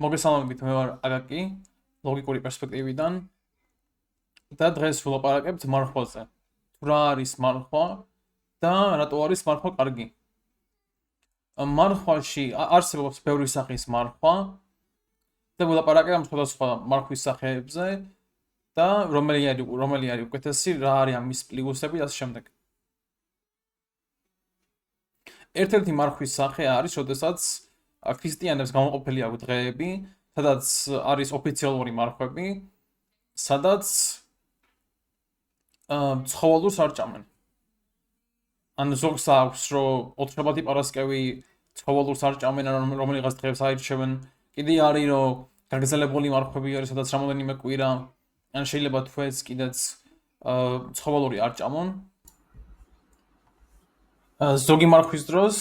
მოგესალმებით, მე ვარ აკაკი, ლოგიკური პერსპექტივიდან და დღეს ვილაპარაკებთ მარხვაზე. თუ რა არის მარხვა და რატო არის მარხვა კარგი? მარხვაში არსებობს ბევრი სახის მარხვა და ვილაპარაკებ ამ სხვადასხვა მარხვის სახეებზე და რომელი არის უკეთესი, რა არის ამის პლუსები და ასე შემდეგ. ერთ-ერთი მარხვის სახე არის, როდესაც ქრისტიანებს გამოყოფილი აქვს დღეები, სადაც არის ოფიციალური მარხვები, სადაც ცხოველურს არ ჭამენ. ან ზოგს აქვს, რომ ოთხშაბათი პარასკევი ცხოველურს არ ჭამენ, ან რომელიღაც დღეს აირჩევენ. კიდე არის, რომ გაგრძელებული მარხვები არის, სადაც რამოდენიმე კვირა, ან შეიძლება თვეც კიდეც ცხოველური არ ჭამონ. ზოგი მარხვის დროს,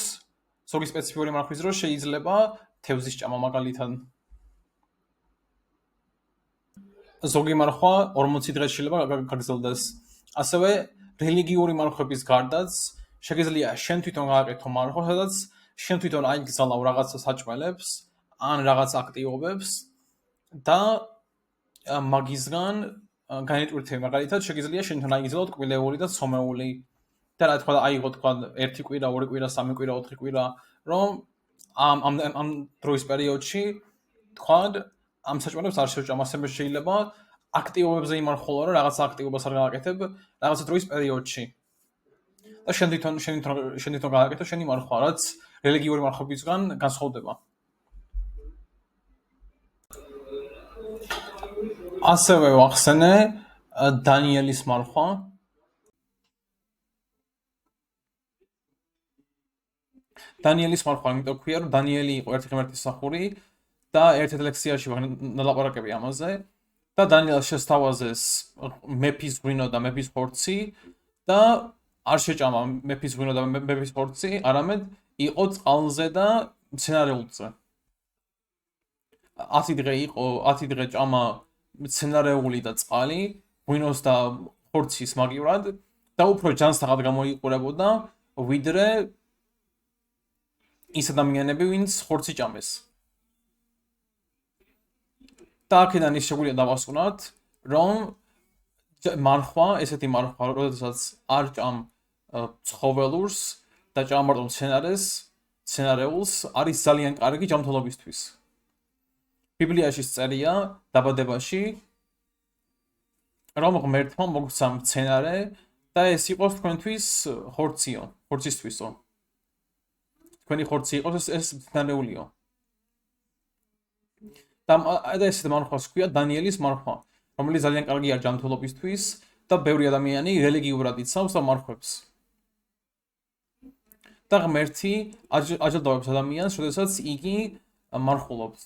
ზოგი სპეციფიკური მარხვის დროს შეიძლება თევზის ჭამა მაგალითად. ზოგი მარხვა 40 დღეს შეიძლება გაგრძელდეს. ასევე რელიგიური მარხვების გარდაც შეგიძლია შენ თვითონ გააკეთო მარხვა, სადაც შენ თვითონ აიგზავნო რაღაცა საჭმელებს ან რაღაც აქტივობებს და მაგისგან განეტვირთე მაგალითად შეგიძლია შენ თვითონ აიგზავნოთ კბილეული და ცომეული და რა თქმა უნდა აიღო თქვა 1 კვირა, 2 კვირა, 3 კვირა, 4 კვირა, რომ ამ დროის პერიოდში თქვა ამ საჭმელებს არ შეჭამ, ასევე შეიძლება აქტივობებზე იმარხულო, რომ რაღაც აქტივობას არ გააკეთებ რაღაცა დროის პერიოდში. და შენ თვითონ გააკეთო შენი მარხვა, რაც რელიგიური მარხვებისგან განსხვავდება. ასევე ვახსენე დანიელის მარხვა. დანიელის მარხვა იმიტომ ქვია, რომ დანიელი იყო ერთი ღმერთისმსახური და ერთ-ერთ ლექციაში ვილაპარაკები ამაზე. და დანიელს შესთავაზეს მეფის ღვინო და მეფის ხორცი და არ შეჭამა მეფის ღვინო და მეფის ხორცი, არამედ იყო წყალზე და მცენარეულზე. 10 დღე იყო, 10 დღე ჭამა მცენარეული და წყალი, ღვინოს და ხორცის მაგივრად და უფრო ჯანსაღად გამოიყურებოდა ვიდრე ის ადამიანები, ვინც ხორცი ჭამეს. და აქედან ის შეგვიძლია დავასკვნათ, რომ მარხვა, ესეთი მარხვა, როდესაც არ ჭამ ცხოველურს და ჭამ მარტო მცენარეულს, არის ძალიან კარგი ჯანმრთელობისთვის. ბიბლიაში წერია დაბადებაში, რომ ღმერთმა მოგცა მცენარე და ეს იყოს თქვენთვის ხორცისთვისო. თქვენი ხორცი იყოს ეს მცენარეულიო. და ესეთ მარხვას ქვია დანიელის მარხვა, რომელიც ძალიან კარგია ჯანმრთელობისთვის და ბევრი ადამიანი რელიგიურად იცავს ამ მარხვებს. და ღმერთი აჯილდოვებს ადამიანს, როდესაც იგი მარხულობს.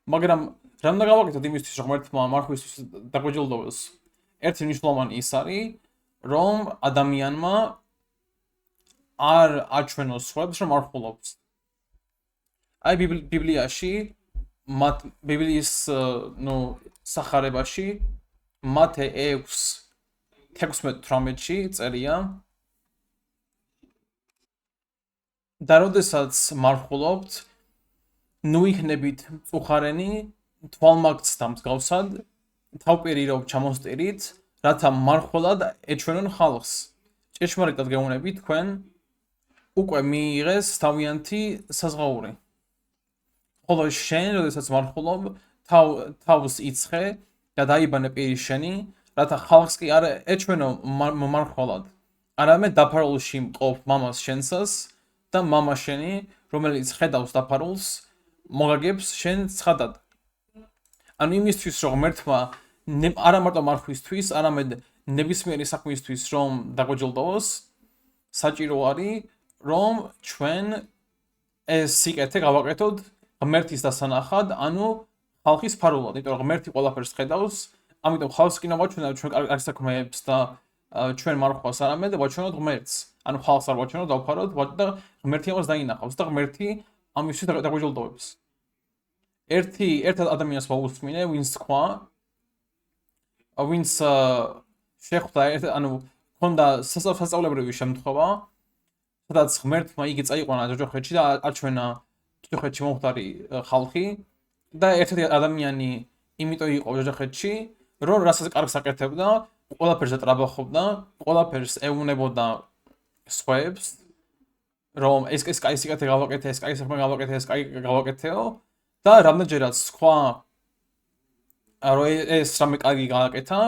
მაგრამ რა უნდა გავაკეთოთ იმისთვის, რომ ღმერთმა მარხვისთვის დაგვეჯილდოვოს? ერთი მნიშვნელოვანი ის არის, რომ ადამიანმა არ აჩვენოს სხვებს, რომ მარხულობს. აი ბიბლიაში, ბიბლიის სახარებაში, მათე 6:16-18-ში წერია და როდესაც მარხულობთ, ნუ იქნებით მწუხარენი, თვალმაგცდა მსგავსად, თავპირირობ ჩამოსტირით, რათა მარხულად ეჩვენონ ხალხს. ჭეშმარიტად გეუბნები თქვენ, უკვე მიიღეს თავიანთი საზღაური. ხოლო შენ, როდესაც მარხულობ, თავს იცხე და დაიბანე პირი შენი, რათა ხალხს კი არ ეჩვენო მარხულად. არამედ დაფარულში მყოფ მამას შენსას და მამა შენი, რომელიც ხედავს დაფარულს, მოგაგებს შენ ცხადად. ანუ იმისთვის, რომ ღმერთმა არა მარტო მარხვისთვის, არამედ ნებისმიერი საქმისთვის, რომ დაგვეჯილდოვოს, საჭირო არის, რომ ჩვენ ეს სიკეთე გავაკეთოთ ღმერთის დასანახად, ანუ ხალხის ფარულად, იმიტომ რომ ღმერთი ყველაფერს ხედავს, ამიტომ ხალხს კი ნავაჩვენოთ ჩვენ კარგ საქმეებს და ჩვენ მარხვას არამედ ვაჩვენოთ ღმერთს. ანუ ხალხს არ ვაჩვენოთ, დავფაროთ და ღმერთი ამას დაინახავს და ღმერთი ამისთვის დაგვეჯილდოვებს. ერთ ადამიანს მოусმინე, ვინც თქვა, ვინც შეხვდა, ანუ ჰქონდა სასწავლებრივი შემთხვევა სადაც ღმერთმა იგი წაიყვანა ჯოჯოხეთში და აჩვენა ჯოჯოხეთში მომხდარი ხალხი და ერთ-ერთი ადამიანი იმიტომ იყო ჯოჯოხეთში, რომ რასაც კარგს აკეთებდა, ყველაფერს ტრაბახობდა, ყველაფერს ეუნებოდა სხვებს, რომ ეს კაი გავაკეთე, ეს კაი საქმე გავაკეთე, ეს კაი გავაკეთეო და რამდენჯერაც სხვა რომ ეს რამე კარგი გააკეთა,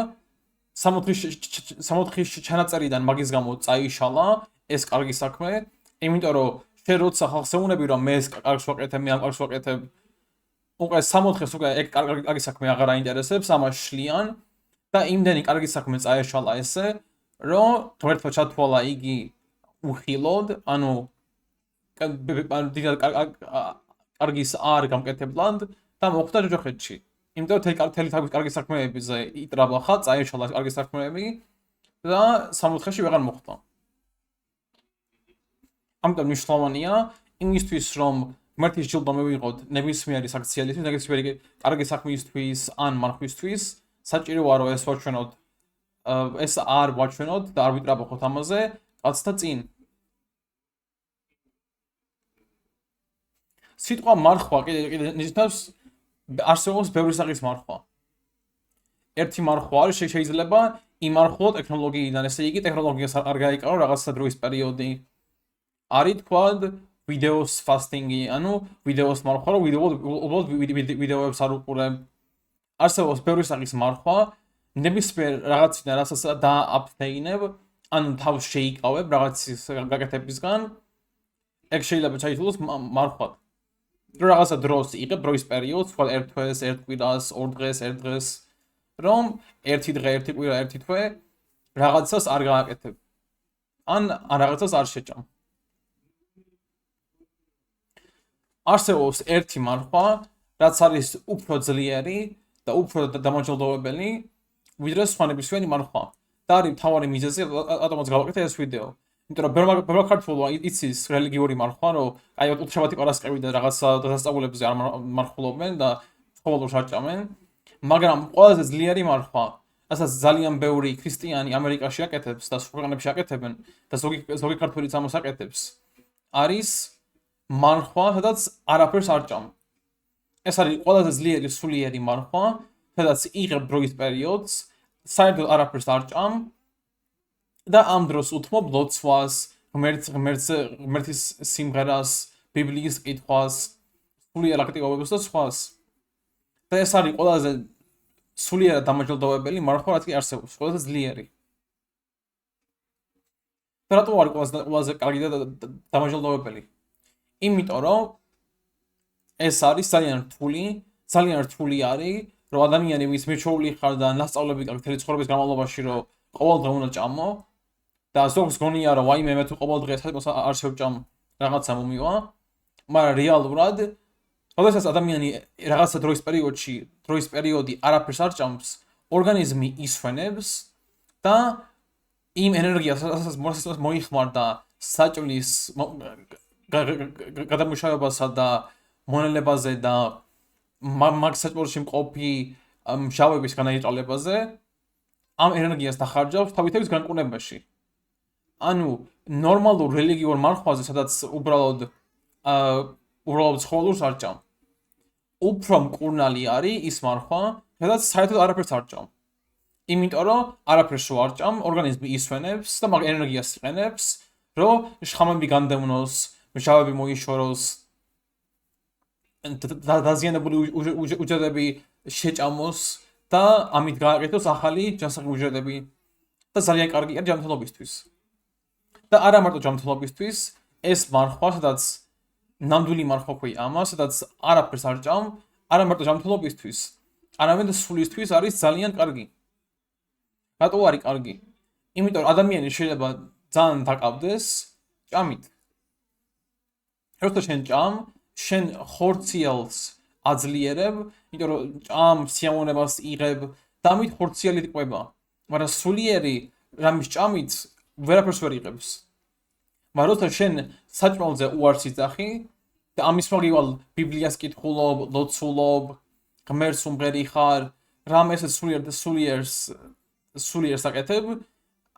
60-ის ჩანაწერიდან მაგის გამო წაიშალა ეს კარგი საქმე, იმიტომ რომ შენ როცა ხალხს ეუნები რომ მე ეს კარგს ვაკეთებ, მე ამ კარგს ვაკეთებ, უკვე 60-ის უკვე ეგ კარგი საქმე აღარ აინტერესებს, ამას შლიან და იმდენი კარგი საქმე წაეშალა ესე, რომ ღმერთმა ჩათვალა იგი უხილოდ, ანუ დიდად კარგის არ გამკეთებლად და მოხვდა ჯოჯოხეთში. იმიტომ თელი თავის კარგი საქმეებზე იტრაბახა, წაეშალა კარგი საქმეები და 60-ში ვეღარ მოხვდა. ამიტომ მნიშვნელოვანია იმისთვის, რომ ღმერთის ჯილდო მივიღოთ ნებისმიერი საქციელისთვის, ნებისმიერი კარგი საქმისთვის ან მარხვისთვის, საჭიროა რომ ეს ვაჩვენოთ, ეს არ ვაჩვენოთ და არ ვიტრაბახოთ ამაზე კაცთა წინ. სიტყვა მარხვა კიდე ნიშნავს არსებობს ბევრი სახის მარხვა. ერთი მარხვა არის შეიძლება იმარხულო ტექნოლოგიიდან, ესე იგი ტექნოლოგიას არ გაიკარო რაღაცა დროის პერიოდი. არის თქვად ვიდეოს ფასტინგი, ანუ ვიდეოს მარხვა, რომ უბრალოდ ვიდეოებს არ უყურებ. არსებობს ბევრი სახის მარხვა, ნებისმიერ რაღაციდან რასაც დააპდეინებ, ანუ თავს შეიკავებ რაღაცის გაკეთებისგან, ეგ შეიძლება ჩაითვლოს მარხვად. რომ რაღაცა დროს იღებ დროის პერიოდს, თქვა ერთ თვეს, ერთ კვირას, ორ დღეს, ერთ დღეს, რომ ერთი დღე, ერთი კვირა, ერთი თვე რაღაცას არ გააკეთებ. ან რაღაცას არ შეჭამ. არსებობს ერთი მარხვა, რაც არის უფრო ძლიერი და უფრო დამაჯილდოვებელი, ვიდრე სხვა ნებისმიერი მარხვა. და არის მთავარი მიზეზი, რატომაც გავაკეთე ეს ვიდეო. იმიტომ რომ ბევრი ქართველია იცის რელიგიური მარხვა, რომ აი უთშაბათი პარასკევი და რაღაცა დასწავლებზე არ მარხულობენ და ცხოველურს არ ჭამენ, მაგრამ ყველაზე ძლიერი მარხვა, რასაც ძალიან ბევრი ქრისტიანი ამერიკაში აკეთებს და სხვა ქვეყნებში აკეთებენ და ზოგი ქართველიც ამას აკეთებს, არის მარხვა, სადაც არაფერს არ ჭამ. ეს არის ყველაზე ძლიერი სულიერი მარხვა, სადაც იღებ დროის პერიოდს, საერთოდ არაფერს არ ჭამ და ამ დროს უთმობ ლოცვას, ღმერთის სიმღერას, ბიბლიის კითხვას, სულიერ აქტივობებს და სხვას. და ეს არის ყველაზე სულიერად დამაჯილდოვებელი მარხვა, რაც კი არსებობს, ყველაზე ძლიერი. და რატო არის ყველაზე კარგი და დამაჯილდოვებელი? იმიტომ რომ ეს არის ძალიან რთული არის, რომ ადამიანი ვის მეჩვეული ხარ და ნასწავლები გაქვს მთელი ცხოვრების განმავლობაში, რომ ყოველდღე უნდა ჭამო და ზოგს გონია, რომ ვაიმე მე თუ ყოველდღე საერთოდ არ შევჭამ რაღაცა მომივა, მაგრამ რეალურად, როდესაც ადამიანი რაღაცა დროის პერიოდი არაფერს არ ჭამს, ორგანიზმი ისვენებს და იმ ენერგიას, რასაც მოიხმარდა საჭმლის გადამუშავებასა და მონელებაზე და მაგ საჭმელში მყოფი მჟავების განაიჭალებაზე, ამ ენერგიას დახარჯავს თავისთავის განკურნებაში. ანუ ნორმალურ რელიგიურ მარხვაზე, სადაც უბრალოდ ცხოველურს არ ჭამ. უფრო მკურნალი არის ის მარხვა, სადაც საერთოდ არაფერს არ ჭამ. იმიტომ რომ არაფერს არ ჭამ, ორგანიზმი ისვენებს და მაგ ენერგიას იყენებს, რომ შხამები განდევნოს, მჟავები მოიშოროს, დაზიანებული უჯრედები შეჭამოს და ამით გააკეთოს ახალი ჯანსაღი უჯრედები და ძალიან კარგია ჯანმრთელობისთვის. და არა მარტო ჯანმრთელობისთვის, ეს მარხვა, სადაც ნამდვილი მარხვა ქვია ამას, სადაც არაფერს არ ჭამ, არა მარტო ჯანმრთელობისთვის, არამედ სულისთვის არის ძალიან კარგი. რატო არის კარგი? იმიტომ რომ ადამიანი შეიძლება ძალიან დაკავდეს ჭამით. როცა შენ ჭამ, შენ ხორციელს აძლიერებ, იმიტომ რომ ჭამ სიამოვნებას იღებ და ამით ხორციელი ტყვება. მაგრამ სულიერი რამის ჭამით ვერაფერს ვერ იღებს. მაგრამ როცა შენ საჭმელზე უარს იძახი და ამის მაგივალ ბიბლიას კითხულობ, ლოცულობ, ღმერთს უმღერი ხარ, რამ ესეც სულიერს აკეთებ,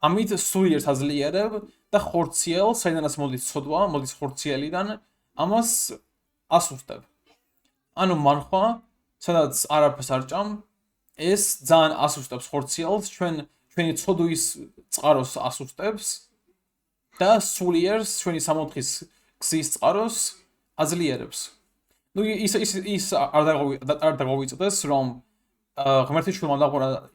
ამით სულიერს აძლიერებ და ხორციელ, საიდანაც მოდის ცოდვა, მოდის ხორციელიდან, ამას ასუსტებ. ანუ მარხვა, სადაც არაფერს არ ჭამ, ეს ძალიან ასუსტებს ხორციელს, ჩვენი ცოდვის წყაროს ასუსტებს და სულიერს, ჩვენი სამოთხის გზის წყაროს აძლიერებს. ნუ ის არ დაგვიწდეს, რომ ღმერთიშვილმა დაღურა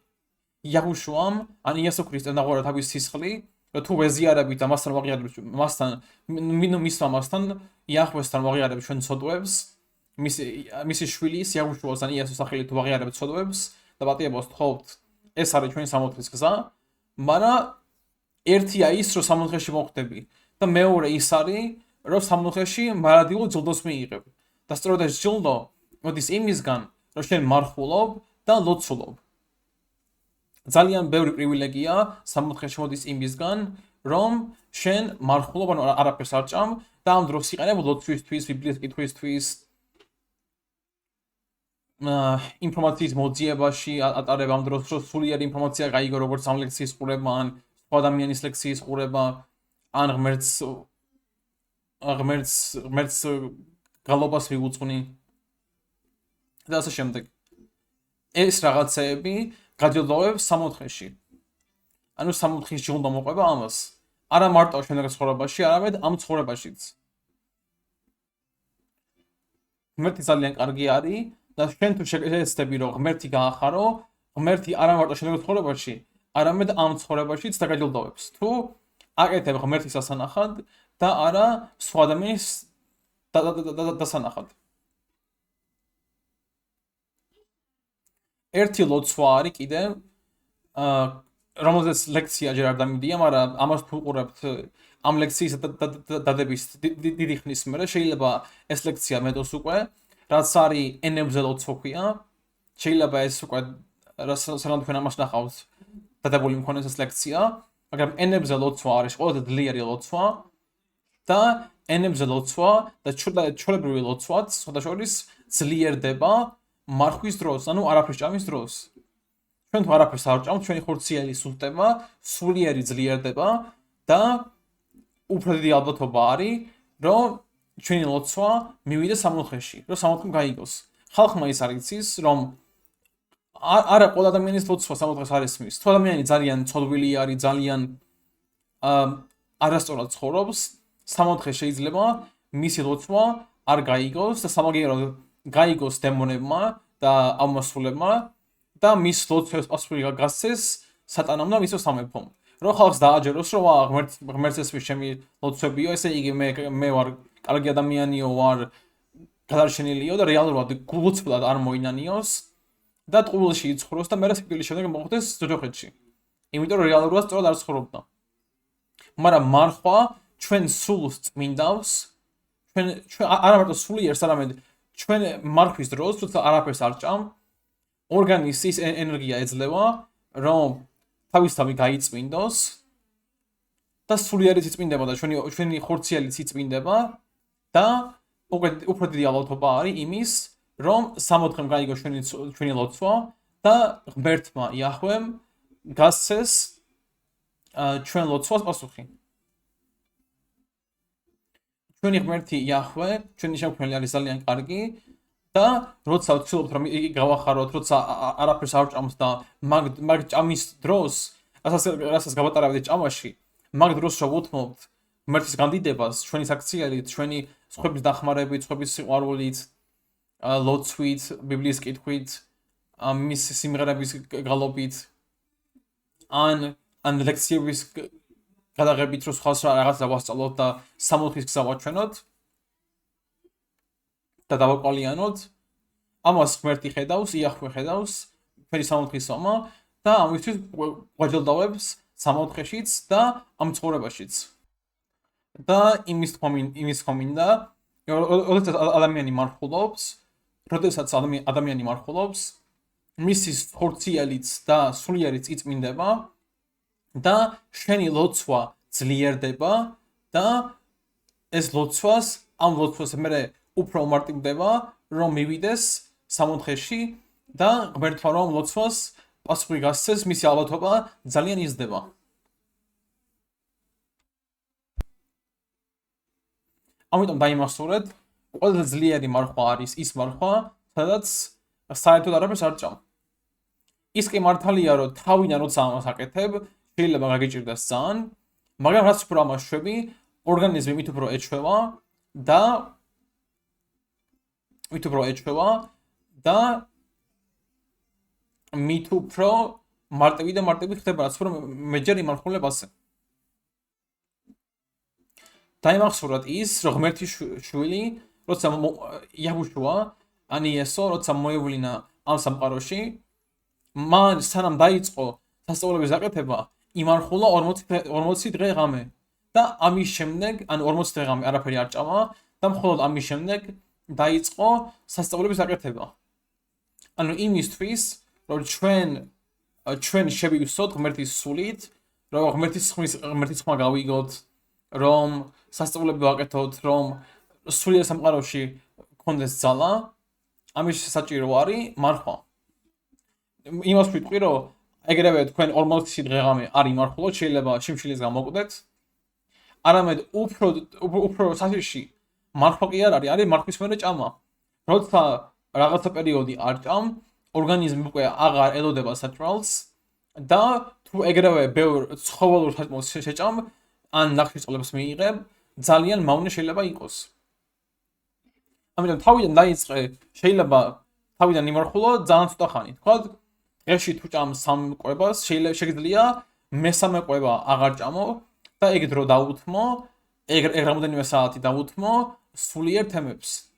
იაჰუშუამ, ან იესო ქრისტემ დაღურა თავის სისხლი, რომ თუ ვეზიარებით და მასთან ვაღიარებთ, მასთან იაჰვესთან ვაღიარებთ ჩვენ ცოდვებს, მისი შვილის იაჰუშუას ან იესოს სახელით ვაღიარებთ ცოდვებს და პატიებას ვთხოვთ, ეს არის ჩვენი სამოთხის გზა, მაგრამ ერთია ის, რომ სამოთხეში მოხვდები და მეორე ის არის, რომ სამოთხეში მარადიულ ჯილდოს მიიღებ. და სწორედ ეს ჯილდო მოდის იმისგან, რომ შენ მარხულობ და ლოცულობ. ძალიან ბევრი პრივილეგია სამოთხეში მოდის იმისგან, რომ შენ მარხულობ, ანუ არაფერს არ ჭამ და ამ დროს იყენებ ლოცვისთვის, ბიბლიის კითხვისთვის, ინფორმაციის მოძიებაში ატარებ ამ დროს, რომ სულიერი ინფორმაცია გაიგო, როგორც ამ ლექციის ყურება, ან სხვა ადამიანის ლექციის ყურება, ან ღმერთს გალობას ვიუძღვნი და ასე შემდეგ. ეს რაღაცეები გაჯილდოვებს სამოთხეში. ანუ სამოთხის ჯილდო მოყვება ამას. არა მარტო შენაგან ცხოვრებაში, არამედ ამ ცხოვრებაშიც. ღმერთი ძალიან კარგი არის და შენ თუ შეეცდები, რომ ღმერთი გაახარო, ღმერთი არა მარტო შენაგან ცხოვრებაში, არამედ ამ ცხოვრებაშიც დაგაჯილდოვებს. თუ აკეთებ ღმერთის ასანახად და არა სხვა ადამიანის დასანახად. ერთი ლოცვა არის კიდე, რომელზეც ლექცია ჯერ არ დამიდია, მაგრამ ამას თუ უყურებთ ამ ლექციის დადების დიდი ხნის მერე, შეიძლება ეს ლექცია მეტოს უკვე, რაც არის ენებზე ლოცვა ქვია, შეიძლება ეს უკვე სანამ თქვენ ამას ნახავთ, დადებული მქონდეს ეს ლექცია, მაგრამ ენებზე ლოცვა არის ყველაზე ძლიერი ლოცვა და ენებზე ლოცვა და ჩვეულებრივი ლოცვაც სხვადასხვაშორის ძლიერდება მარხვის დროს, ანუ არაფერს ჭამის დროს. ჩვენ თუ არაფერს არ ჭამთ, ჩვენი ხორციელი სუსტდება, სულიერი ძლიერდება და უფრო დიდი ალბათობა არის, რომ ჩვენი ლოცვა მივიდეს სამოთხეში, რომ სამოთხე გაიგოს. ხალხმა ის არ იცის, რომ არა ყველა ადამიანის ლოცვა სამოთხეს არ ესმის. თუ ადამიანი ძალიან ცოდვილი არის, ძალიან არასწორად ცხოვრობს, სამოთხე შეიძლება მისი ლოცვა არ გაიგოს და სამაგიეროდ გაიგოს დემონებმა და ამასულებმა და მის ლოცვებს პასუხი გასცეს სატანამ და მისო სამეფომ. რომ ხალხს დააჯეროს, რომ ღმერთს ესმის ჩემი ლოცვებიო, ესე იგი მე ვარ კარგი ადამიანიო, ვარ გადარჩენილიო და რეალურად გულწრფელად არ მოინანიოს და ტყუილში იცხოვროს და მერე სიკვდილის შემდეგ მოხვდეს ჯოჯოხეთში. იმიტომ რომ რეალურად სწორად არ ცხოვრობდა. მაგრამ მარხვა ჩვენ სულს წმინდავს, ჩვენ არა მარტო სულიერს, არამედ ჩვენ მარხვის დროს, თუმცა არაფერს არ ჭამ, ორგანიზმის ენერგია ეძლევა, რომ თავისთავად გაიწმინდოს და სულიერიც იწმინდება და ჩვენი ხორციელიც იწმინდება და უფრო დიდი ალბათობა არის იმის, რომ სამოთხემ გაიგოს ჩვენი ლოცვა და ღმერთმა იაჰვემ გასცეს ჩვენ ლოცვას პასუხი. ჩვენი ღმერთი იაჰვე, ჩვენი შემქმნელი არის ძალიან კარგი და როცა ვცდილობთ რომ იგი გავახაროთ, როცა არაფერს არ ჭამთ და მაგ ჭამის დროს, რასაც გავატარავთ ჭამაში, მაგ დროს რომ ვუთმობთ ღმერთის გამდიდებას, ჩვენი საქციელით, ჩვენი სხვების დახმარებით, სხვების სიყვარულით, ლოცვით, ბიბლიის კითხვით, მის სიმღერების გალობით, ან ლექციების გადაღებით, რომ სხვას რაღაცა ვასწავლოთ და სამოთხის გზა ვაჩვენოთ და დავაკვალიანოთ, ამას ღმერთი ხედავს, იაჰვე ხედავს, ფერი სამოთხის სომა და ამისთვის გვაჯილდოვებს სამოთხეშიც და ამ ცხოვრებაშიც. და იმის თქმა მინდა, როდესაც ადამიანი მარხულობს, მისი ხორციელიც და სულიერიც იწმინდება და შენი ლოცვა ძლიერდება და ეს ამ ლოცვას მე უფრო უმარტივდება, რომ მივიდეს სამოთხეში და ღმერთმა რომ ლოცვას პასუხი გასცეს, მისი ალბათობა ძალიან იზრდება. ამიტომ დაიმახსოვრეთ, ყველაზე ძლიერი მარხვა არის ის მარხვა, სადაც საერთოდ არაფერს არ ჭამ. ის კი მართალია, რომ თავიდან როცა ამას აკეთებ, შეიძლება გაგიჭირდეს ძალიან, მაგრამ რაც უფრო ამას შვები, ორგანიზმი მით უფრო ეჩვევა და მით უფრო მარტივი და მარტივი ხდება, რაც უფრო მეჯერ იმარხულებ ასე. დაიმახსოვრეთ ის, რომ ღმერთის შვილი, როცა იაჰუშუა, ან იესო, როცა მოევლინა ამ სამყაროში, მან სანამ დაიწყო სასწაულების გაკეთება, იმარხულა 40 დღე ღამე და ამის შემდეგ, ან 40 დღე ღამე არაფერი არ ჭამა და მხოლოდ ამის შემდეგ დაიწყო სასწაულების გაკეთება. ანუ იმისთვის, რომ ჩვენ შევივსოთ ღმერთის სულით, რომ ღმერთის ხმა გავიგოთ, რომ სასწაულები ვაკეთოთ, რომ სულიერ სამყაროში გქონდეს ძალა, ამის საჭირო არის მარხვა. იმას ვიტყვი, რომ ეგრევე თქვენ 40 დღე-ღამე არ იმარხულოთ, შეიძლება შიმშილის გამოგდეთ. არამედ უფრო სასიში მარხვა კი არ არის მარხვის მერე ჭამა. როცა რაღაცა პერიოდი არ ჭამ, ორგანიზმი უკვე აღარ ელოდება საჭმელს და თუ ეგრევე ბევრ ცხოველურ საჭმელს შეჭამ, ან ნახშირწყლებს მიიღებ, ძალიან მავნე შეიძლება იყოს. ამიტომ თავიდან დაიწყე, შეიძლება თავიდან იმარხულო ძალიან ცოტა ხანი. თქვა, დღეში თუ ჭამ 3 კვებას, შეიძლება მესამე კვება აღარ ჭამო და ეგ დრო დაუთმო, ეგ რამოდენიმე საათი დაუთმო სულიერ თემებს.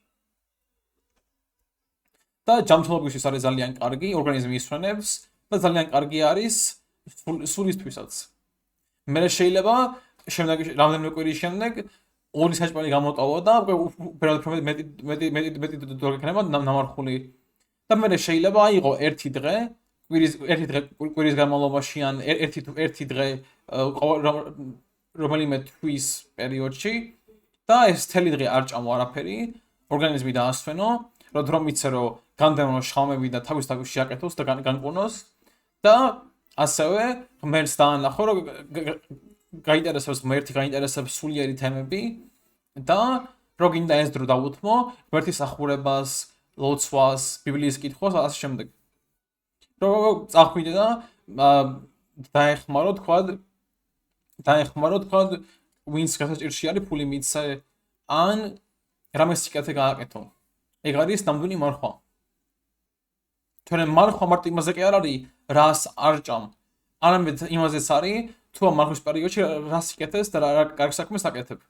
და ჯანმრთელობისთვის არის ძალიან კარგი, ორგანიზმი ისვენებს და ძალიან კარგი არის სულისთვისაც. მე შეიძლება რამდენიმე კვირის შემდეგ 2 საჭმელი გამოტოვო და უფრო მეტი დრო გექნება ნამარხული. და მე შეიძლება აიღო 1 დღე, კვირის განმავლობაში ან 1 დღე რომელიმე თვის პერიოდში და ეს მთელი დღე არ ჭამო არაფერი, ორგანიზმი დაასვენო, რომ დრო მიცე რომ განდევნო შხამები და თავის შეაკეთოს და განკურნოს და ასევე ღმერთს დაანახო, რომ გაინტერესებს ღმერთი, გაინტერესებს სულიერი თემები და რო გინდა ეს დრო დაუთმო ღმერთის ახურებას, ლოცვას, ბიბლიის კითხვას ასე შემდეგ. რო წახვიდე და დაეხმარო თქვა ვინც გასაჭირში არის ფული მიცე ან რამე სიკეთე გააკეთო. ეგ არის ნამდვილი მარხვა. თორემ მარხვა მარტო იმაზე კი არ არის, რას არ ჭამ. არამედ იმაზეც არის, თუ ამ მარხვის პერიოდში რა სიკეთეს და რა კარგ საქმეს აკეთებ.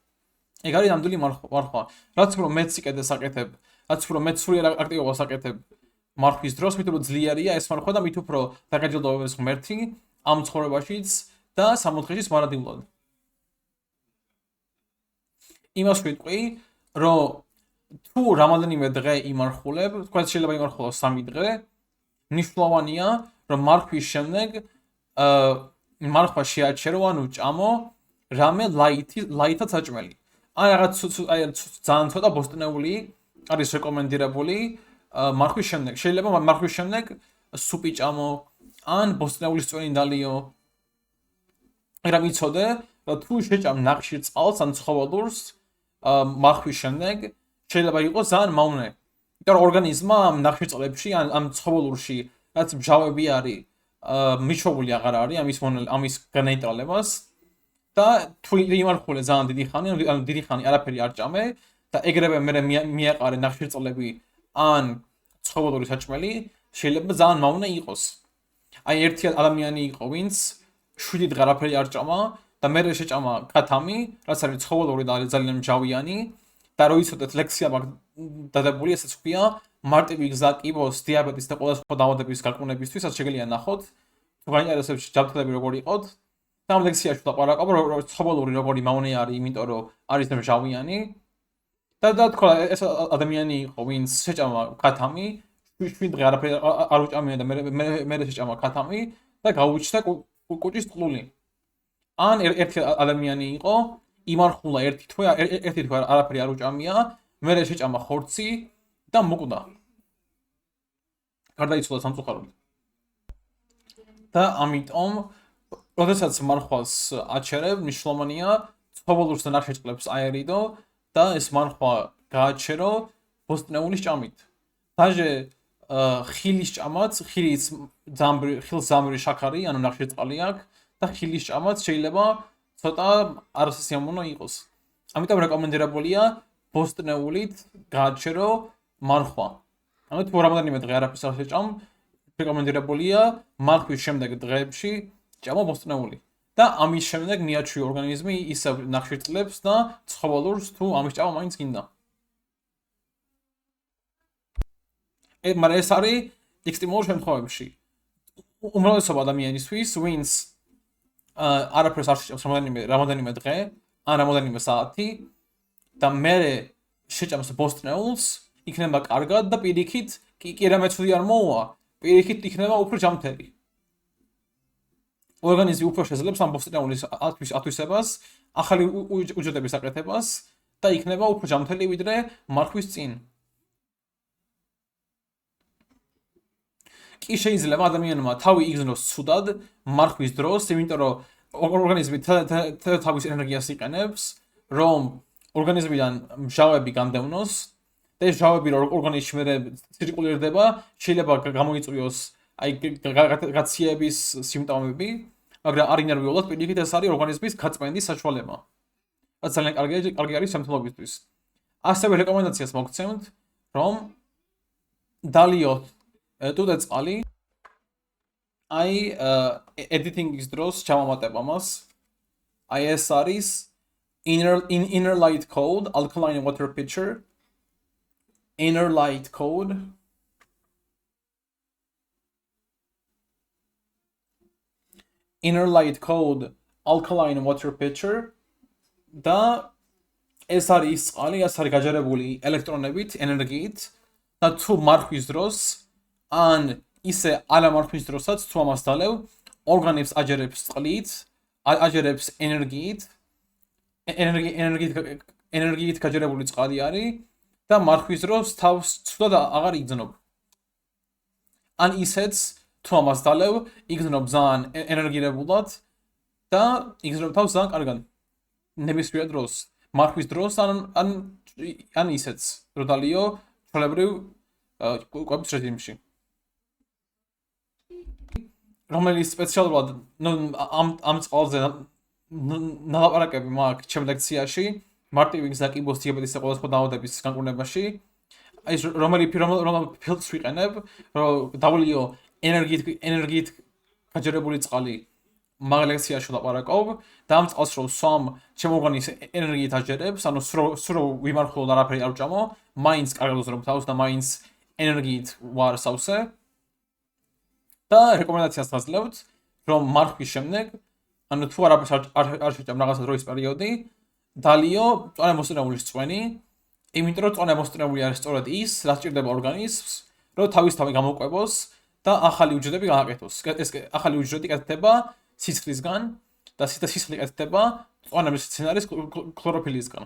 ეგ არის ნამდვილი მარხვა. რაც უფრო მეც სიკეთეს აკეთებ, რაც უფრო მეც სულიერ აქტივობას აკეთებ მარხვის დროს, მით უფრო ძლიერია ეს მარხვა და მით უფრო დაგაჯილდოვებს ღმერთი ამ ცხოვრებაშიც და სამოთხეშიც მარადივლად. იმას ვიტყვი, რომ თუ რამოდენიმე დღე იმარხულებ, თქვა შეიძლება იმარხულო 3 დღე, მნიშვნელოვანია, რომ მარხვის შემდეგ მარხვა შეაჩერო, ანუ ჭამო რამე ლაითად საჭმელი. ან რაღაც ძალიან ცოტა ბოსტნეული არის რეკომენდირებული მარხვის შემდეგ. შეიძლება მარხვის შემდეგ სუპი ჭამო, ან ბოსტნეულის წვენი დალიო. მაგრამ იცოდე, რომ თუ შეჭამ ნახშირ წყალს ან ცხოველურს მარხვის შემდეგ შეიძლება იყოს ძალიან მავნე. იმიტომ რომ ორგანიზმმა ამ ნახშირ წყლებში ან ამ ცხოველურში რაც მჟავები არის მიჩვეული აღარ არის ამის განაინტრალებას და თუ იმარხულე ძალიან დიდი ხანი, ანუ დიდი ხანი არაფერი არ ჭამე და ეგრევე მე მიაყარე ნახშირ წყლები ან ცხოველური საჭმელი, შეიძლება ძალიან მავნე იყოს. აი ერთი ადამიანი იყო, ვინც 7 დღე არაფერი არ ჭამა და მე შეჭამა კათამი, რაც არის ცხოველური და არის ძალიან მჟავიანი და რო იცოდეთ ლექსია მაქვს დადებული, ესეც ქვია მარტივი გზა კიბოს, დიაბეტის და სხვადასხვა დაავადების გაკვნებისთვის, რაც შეგიძლია ნახოთ. თუ გაინტერესებს ჯანმრთელები როგორ იყოთ და ამ ლექსიაში ვlaqvaraqობ, რომ ცხოველური როგორი მავნე არის, იმიტომ რომ არის მჟავიანი. და თქვა ეს ადამიანი იყო, ვინც შეჭამა კათამი, 7 დღე არაფერი არ უჭამია და მე შეჭამა კათამი და გაუჩნდა კუჭის წყლული. ან ერთი ადამიანი იყო, იმარხულა ერთი თვე არაფერი არ უჭამია, მე შეჭამა ხორცი და მოკვდა. გარდაიცვალა სამწუხაროდ. და ამიტომ, როდესაც მარხვას აჩერებ, მნიშვნელოვანია ცხოველურს და ნახშირწყლებს აერიდო და ეს მარხვა გააჩერო ბოსტნეულის ჭამით. დაჟე ხილის ჭამაც, ხილს ზამბრი შაქარი, ანუ ნახშირწყალი აქვს და ხილის ჭამაც შეიძლება ცოტა არასასიამოვნო იყოს. ამიტომ რეკომენდირებულია ბოსტნეულით გააჩერო მარხვა. ანუ თუ რამოდენიმე დღე არაფერს არ შეჭამ, რეკომენდირებულია მარხვის შემდეგ დღეებში ჭამა ბოსტნეული. და ამის შემდეგ მიაჩვი ორგანიზმი ისევ ნახშირწყლებს და ცხოველურს თუ ამის ჭამა მაინც გინდა. მაგრამ ეს არის ექსტრემულ შემთხვევებში. უმრავლესობა ადამიანისთვის, ვინც არაფერს არ შეჭამს რამოდენიმე დღე, ან რამოდენიმე საათი და მერე შეჭამს ბოსტნეულს, იქნება კარგად და პირიქით კი რამე არ მოუვა, პირიქით იქნება უფრო ჯამთელი. ორგანიზმი უფრო შეძლებს ამ ბოსტნეულის ათვისებას, ახალი უჯრედების აკეთებას და იქნება უფრო ჯამთელი ვიდრე მარხვის წინ. კი შეიძლება ადამიანმა თავი იგზნოს ცუდად მარხვის დროს, იმიტომ რომ ორგანიზმი თავის ენერგიას იყენებს, რომ ორგანიზმიდან მჟავები განდევნოს და ეს მჟავები ორგანიზმში მერე ცირკულირდება, შეიძლება გამოიწვიოს გაციების სიმპტომები, მაგრამ არ ინერვიულად პირიქით ეს არის ორგანიზმის გაწმენდის საშუალება. რაც ძალიან კარგი არის შემთხვევებისთვის. ასევე რეკომენდაციას მოგცემთ, რომ დალიოთ ტუტე წყალი editing-ის დროს ჩამომატება მას. ეს არის inner light code alkaline water pitcher. Inner light code alkaline water pitcher და ეს არის წყალი, ეს არის გაჯერებული ელექტრონებით, ენერგიით და თუ მარხვის დროს ან ისე არა მარხვის დროსაც თუ ამას დალევ, ორგანიზმს აჯერებს წყლით, აჯერებს ენერგიით გაჯერებული წყალი არის და მარხვის დროს თავს ცუდად აღარ იგრძნობ. ან ისეც თუ ამას დალევ, იგრძნობ ძალიან ენერგირებულად და იგრძნობ თავს ძალიან კარგად. ნებისმიერ დროს, მარხვის დროს ან ისეც, რომ დალიო ჩვეულებრივ კვების რეჟიმში. რომელიც სპეციალურად ამ წყალზე ნალაპარაკები მაქვს ჩემ ლექციაში, მარტივი გზაკიბოს დიაბეტის და სხვადასხვა დაავადების განკურნებაში. ეს რომელი ფილტრს ვიყენებ, რომ დავლიო ენერგიით გაჯერებული წყალი მაგ ლექციაში ვლაპარაკობ და ამ წყალს რომ სვამ ჩემ ორგანიზმს ენერგიით აჯერებს, ანუ სულ ვიმარხულო და არაფერი არ ვჭამო, მაინც კარგად უზრუნებ თავს და მაინც ენერგიით ვარ სავსე. და რეკომენდაციას გაძლევთ, რომ მარხვის შემდეგ, ანუ თუ არაფერს არ შეჭამ რაღაცა დროის პერიოდი, დალიო მწვანე მოსწნეულის წვენი, იმიტომ რომ მწვანე მოსწნეული არის სწორედ ის, რაც სჭირდება ორგანიზმს, რომ თავისთავად გამოყვებოს და ახალი უჯრედები გააკეთოს. ეს ახალი უჯრედი კეთდება სისხლისგან და სისხლი კეთდება მწვანე მცენარის ქლოროფილისგან.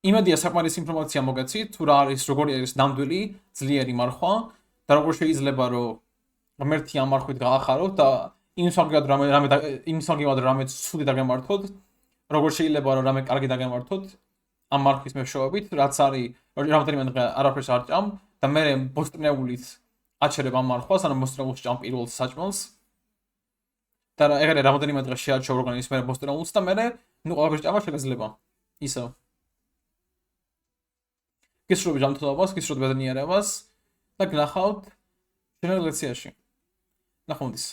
იმედია საკმარისი ინფორმაცია მოგეცით, თუ რა არის, როგორი არის ნამდვილი ძლიერი მარხვა. და როგორ შეიძლება რომ ღმერთი ამ მარხვით გაახაროთ და იმ სამგად რამე ცუდი დაგემართოთ, როგორ შეიძლება რომ რამე კარგი დაგემართოთ ამ მარხვის მეშვეობით, რაც არის რამოდენიმე დღე არაფერს არ ჭამ და მე ბოსტნეულით აჩერებ ამ მარხვას, ანუ ბოსტნეულს ჭამ პირველ საჭმელს და ეგრე რამოდენიმე დღე შეაჩვევ ორგანიზმს მე ბოსტნეულს და მე ყველაფერს ჭამა შეიძლება ისევ. გისურვებთ ჯანმრთელობას, გისურვებთ ბედნიერებას და გნახავთ ჩვენელ ლექციაში. ნახვამდის.